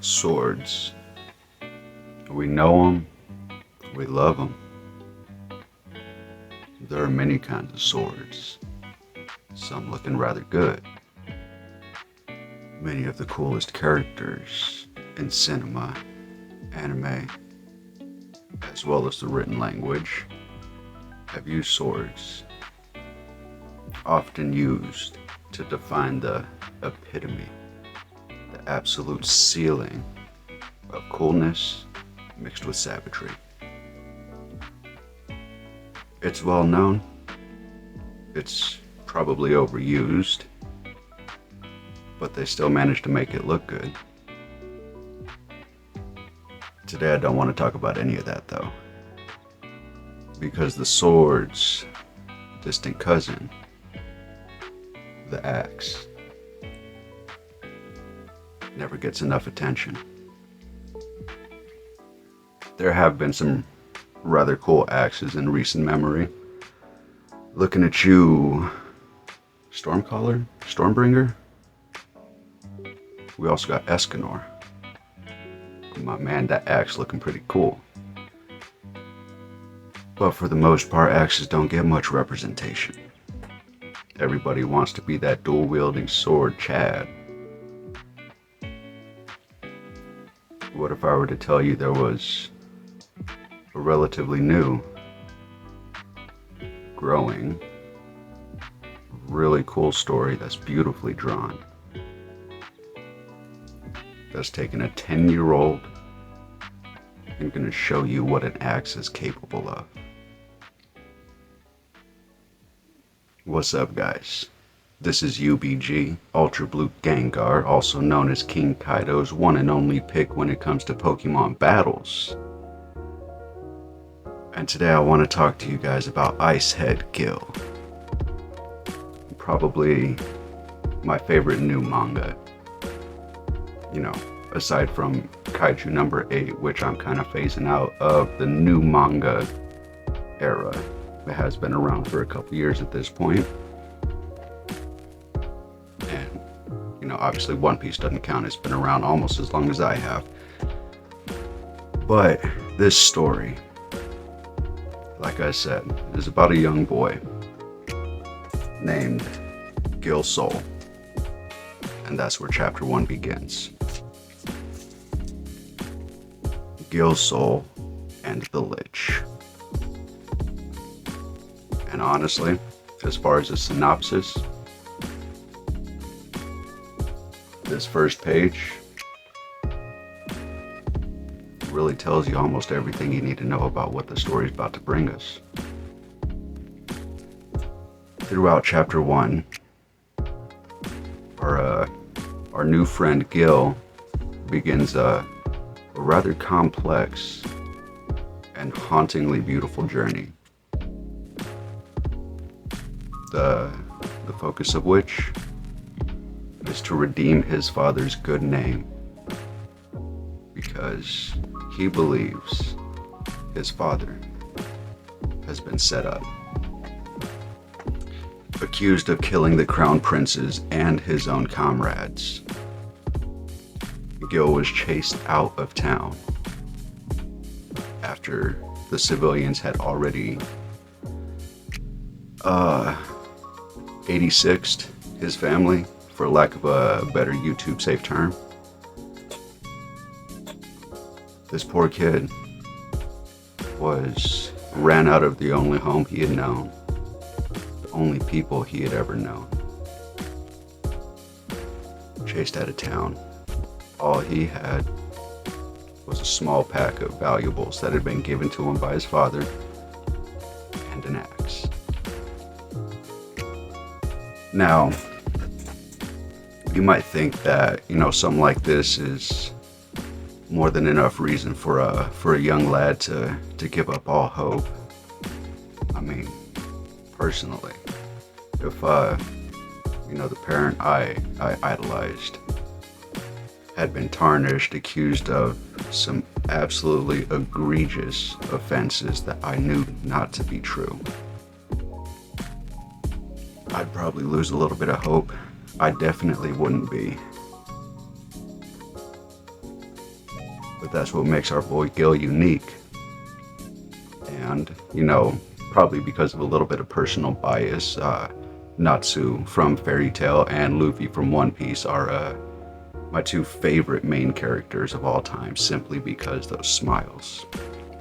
Swords. We know them, we love them. There are many kinds of swords, some looking rather good. Many of the coolest characters in cinema, anime, as well as the written language, have used swords, often used to define the epitome, the absolute ceiling of coolness mixed with savagery. It's well known, it's probably overused, but they still manage to make it look good. Today I don't want to talk about any of that though, because the sword's distant cousin, the axe, never gets enough attention. There have been some rather cool axes in recent memory. Looking at you, Stormcaller? Stormbringer? We also got Escanor. My man, that axe looking pretty cool. But for the most part, axes don't get much representation. Everybody wants to be that dual-wielding sword Chad. What if I were to tell you there was a relatively new, growing, really cool story that's beautifully drawn, that's taken a 10-year-old and gonna show you what an axe is capable of. What's up, guys? This is UBG, Ultra Blue Gengar, also known as King Kaido's one and only pick when it comes to Pokemon battles. And today I want to talk to you guys about HEAD GILL. Probably my favorite new manga. You know, aside from Kaiju number 8, which I'm kind of phasing out of the new manga era. It has been around for a couple years at this point. And, you know, obviously One Piece doesn't count. It's been around almost as long as I have. But this story, like I said, is about a young boy named Gill Soul. And that's where chapter 1 begins. Gill Soul and the Lich. And honestly, as far as a synopsis, this first page really tells you almost everything you need to know about what the story is about to bring us. Throughout chapter 1, our new friend Gill begins a rather complex and hauntingly beautiful journey. The focus of which is to redeem his father's good name, because he believes his father has been set up, accused of killing the crown princes and his own comrades. Gill was chased out of town after the civilians had already 86'd his family, for lack of a better YouTube safe term. This poor kid ran out of the only home he had known, the only people he had ever known. Chased out of town. All he had was a small pack of valuables that had been given to him by his father and an axe. Now, you might think that, you know, something like this is more than enough reason for a young lad to give up all hope. I mean, personally, if you know, the parent I idolized had been tarnished, accused of some absolutely egregious offenses that I knew not to be true, I'd probably lose a little bit of hope. I definitely wouldn't be But that's what makes our boy Gill unique. And, you know, probably because of a little bit of personal bias, Natsu from Fairy Tail and Luffy from One Piece are my two favorite main characters of all time, simply because those smiles.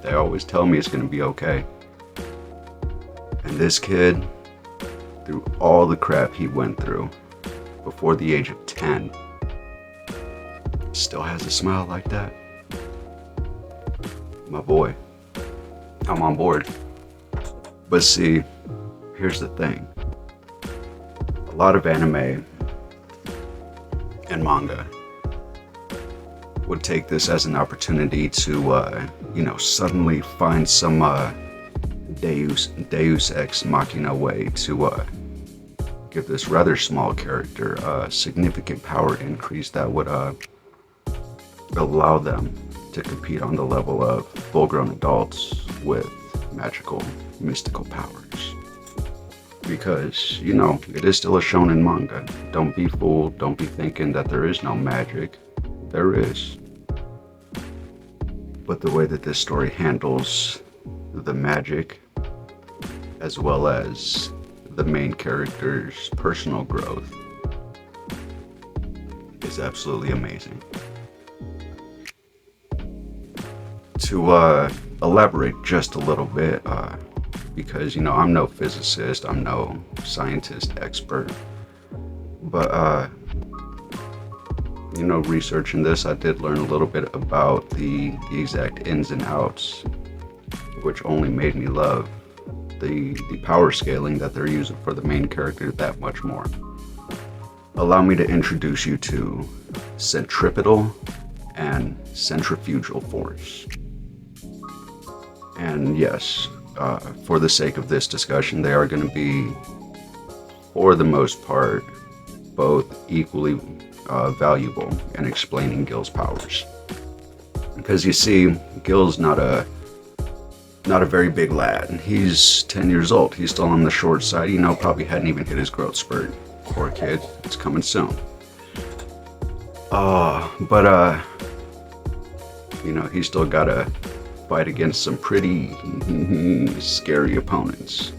They always tell me it's going to be okay. And this kid, through all the crap he went through before the age of 10, still has a smile like that. My boy, I'm on board. But see, here's the thing. A lot of anime and manga would take this as an opportunity to, you know, suddenly find some Deus Ex Machina way to give this rather small character a significant power increase that would allow them to compete on the level of full-grown adults with magical, mystical powers. Because, you know, it is still a shonen manga. Don't be fooled. Don't be thinking that there is no magic. There is. But the way that this story handles the magic, as well as the main character's personal growth, is absolutely amazing. To elaborate just a little bit, because, you know, I'm no physicist, I'm no scientist expert, but you know, researching this, I did learn a little bit about the exact ins and outs, which only made me love the power scaling that they're using for the main character that much more. Allow me to introduce you to centripetal and centrifugal force. And yes, for the sake of this discussion, they are going to be, for the most part, both equally valuable in explaining Gill's powers. Because you see, Gill's not a very big lad. He's 10 years old. He's still on the short side. You know, probably hadn't even hit his growth spurt. Poor kid. It's coming soon. But you know, he's still gotta fight against some pretty scary opponents.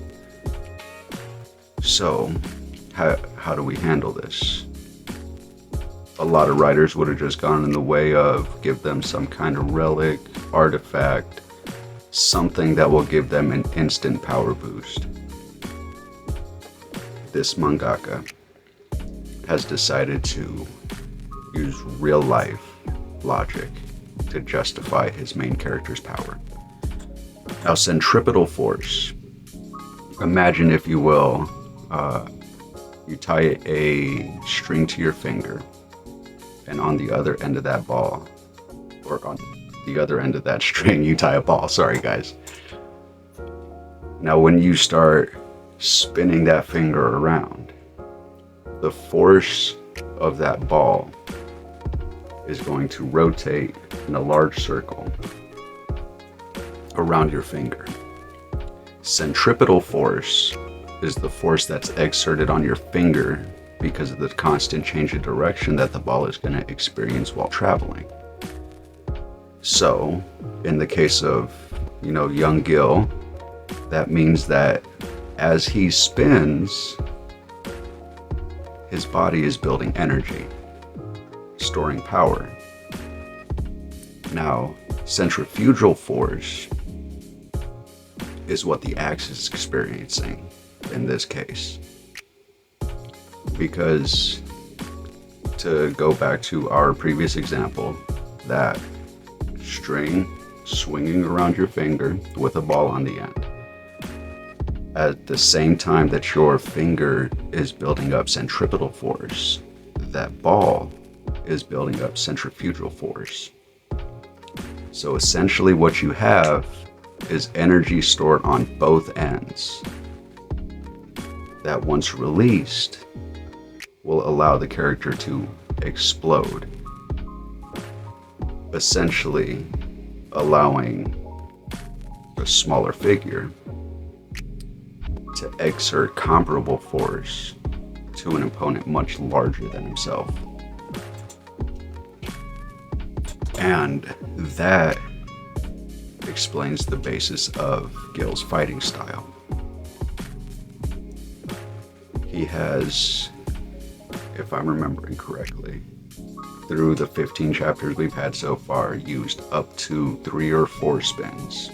So, how do we handle this? A lot of writers would have just gone in the way of give them some kind of relic, artifact, something that will give them an instant power boost. This mangaka has decided to use real life logic to justify his main character's power. Now, centripetal force, imagine, if you will, you tie a string to your finger, and on the other end of that ball, or on the other end of that string, you tie a ball. Sorry, guys. Now, when you start spinning that finger around, the force of that ball is going to rotate in a large circle around your finger. Centripetal force is the force that's exerted on your finger because of the constant change of direction that the ball is going to experience while traveling. So, in the case of, you know, young Gill, that means that as he spins, his body is building energy, storing power. Now, centrifugal force is what the axe is experiencing in this case. Because, to go back to our previous example, that string swinging around your finger with a ball on the end, at the same time that your finger is building up centripetal force, that ball is building up centrifugal force. So essentially what you have is energy stored on both ends that, once released, will allow the character to explode, essentially allowing a smaller figure to exert comparable force to an opponent much larger than himself. And that explains the basis of Gill's fighting style. He has, if I'm remembering correctly, through the 15 chapters we've had so far, used up to 3 or 4 spins.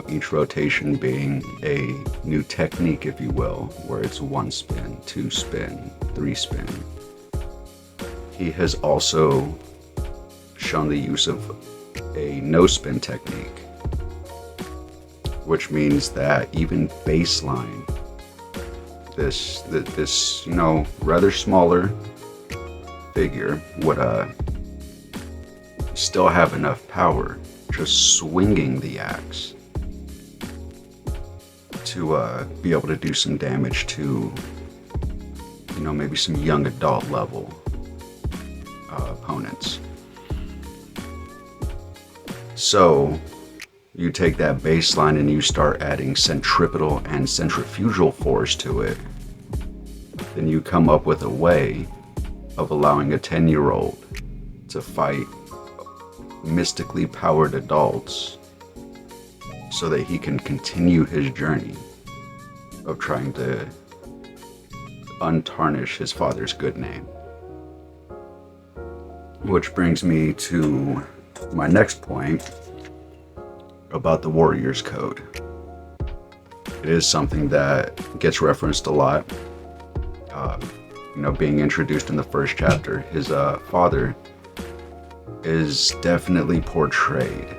Each rotation being a new technique, if you will, where it's 1 spin, 2 spin, 3 spin. He has also shown the use of a no-spin technique, which means that even baseline, this rather smaller figure would still have enough power just swinging the axe to be able to do some damage to maybe some young adult level opponents. So you take that baseline and you start adding centripetal and centrifugal force to it, then you come up with a way of allowing a 10-year-old to fight mystically powered adults so that he can continue his journey of trying to untarnish his father's good name. Which brings me to my next point about the Warrior's Code. It is something that gets referenced a lot. Being introduced in the first chapter, his father is definitely portrayed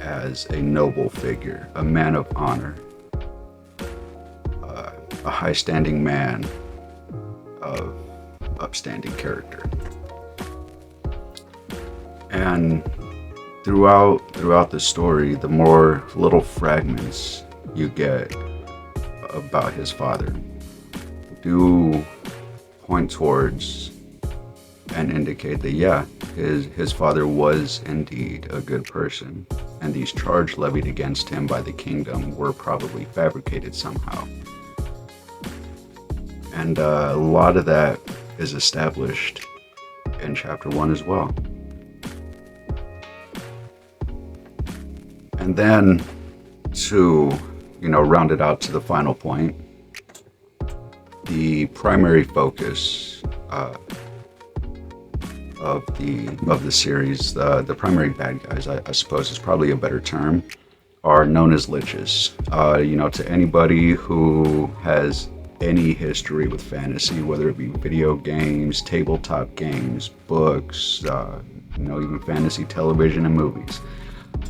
as a noble figure, a man of honor, a high-standing man of upstanding character. And throughout the story, the more little fragments you get about his father do point towards and indicate that his father was indeed a good person, and these charges levied against him by the kingdom were probably fabricated somehow. And a lot of that is established in chapter 1 as well. And then to, round it out to the final point, the primary focus of the series, the primary bad guys, I suppose is probably a better term, are known as liches. To anybody who has any history with fantasy, whether it be video games, tabletop games, books, even fantasy television and movies,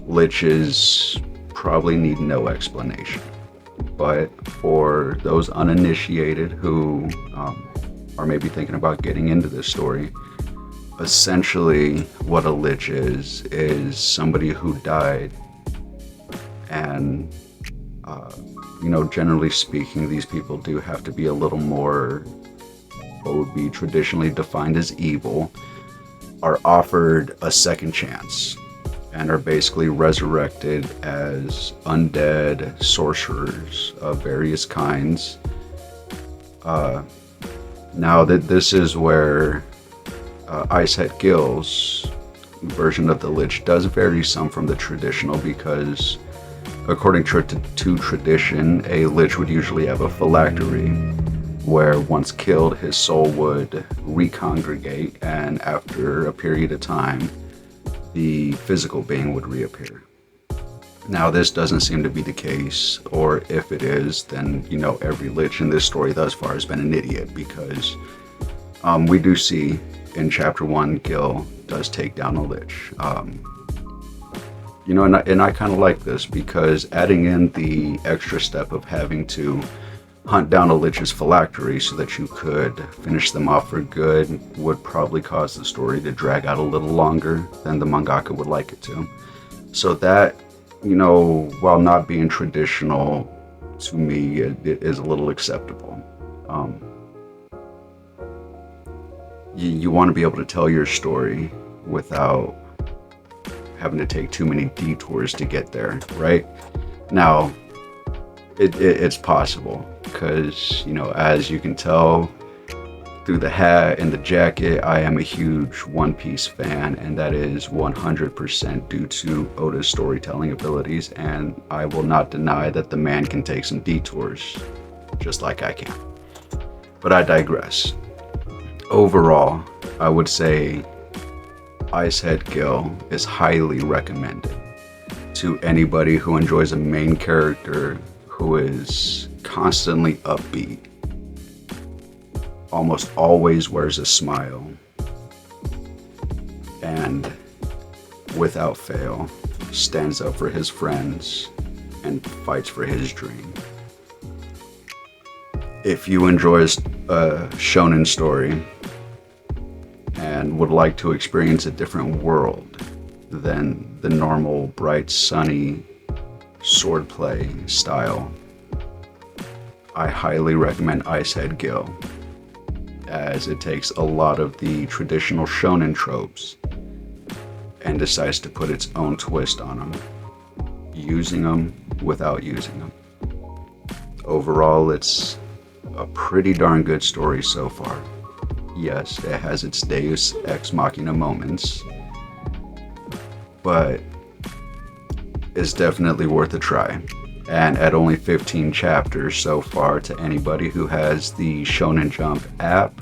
liches probably need no explanation. But for those uninitiated who are maybe thinking about getting into this story, essentially what a lich is somebody who died, and generally speaking, these people do have to be a little more what would be traditionally defined as evil, are offered a second chance and are basically resurrected as undead sorcerers of various kinds. Now this is where HEAD Gill's version of the Lich does vary some from the traditional, because according to tradition, a Lich would usually have a phylactery where once killed, his soul would recongregate, and after a period of time, the physical being would reappear. Now, this doesn't seem to be the case, or if it is, then, every Lich in this story thus far has been an idiot, because we do see in chapter 1, Gill does take down a Lich. And I kind of like this, because adding in the extra step of having to hunt down a Lich's phylactery so that you could finish them off for good would probably cause the story to drag out a little longer than the mangaka would like it to. So that, while not being traditional, to me, it is a little acceptable. You want to be able to tell your story without having to take too many detours to get there, right? Now, it's possible, because, as you can tell through the hat and the jacket, I am a huge One Piece fan, and that is 100% due to Oda's storytelling abilities, and I will not deny that the man can take some detours, just like I can. But I digress. Overall, I would say HEAD GILL is highly recommended to anybody who enjoys a main character who is constantly upbeat, almost always wears a smile, and without fail stands up for his friends and fights for his dream. If you enjoy a shonen story and would like to experience a different world than the normal bright sunny swordplay style, I highly recommend HEAD GILL, as it takes a lot of the traditional shonen tropes and decides to put its own twist on them, using them without using them. Overall, it's a pretty darn good story so far. Yes, it has its Deus Ex Machina moments, but it's definitely worth a try. And at only 15 chapters so far, to anybody who has the Shonen Jump app,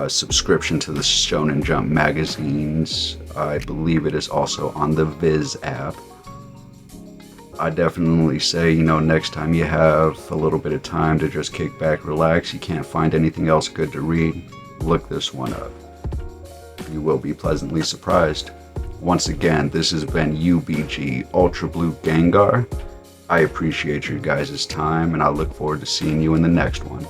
subscription to the Shonen Jump magazines, I believe it is also on the Viz app. I definitely say, next time you have a little bit of time to just kick back, relax, you can't find anything else good to read, look this one up. You will be pleasantly surprised. Once again, this has been UBG Ultra Blue Gengar. I appreciate your guys' time, and I look forward to seeing you in the next one.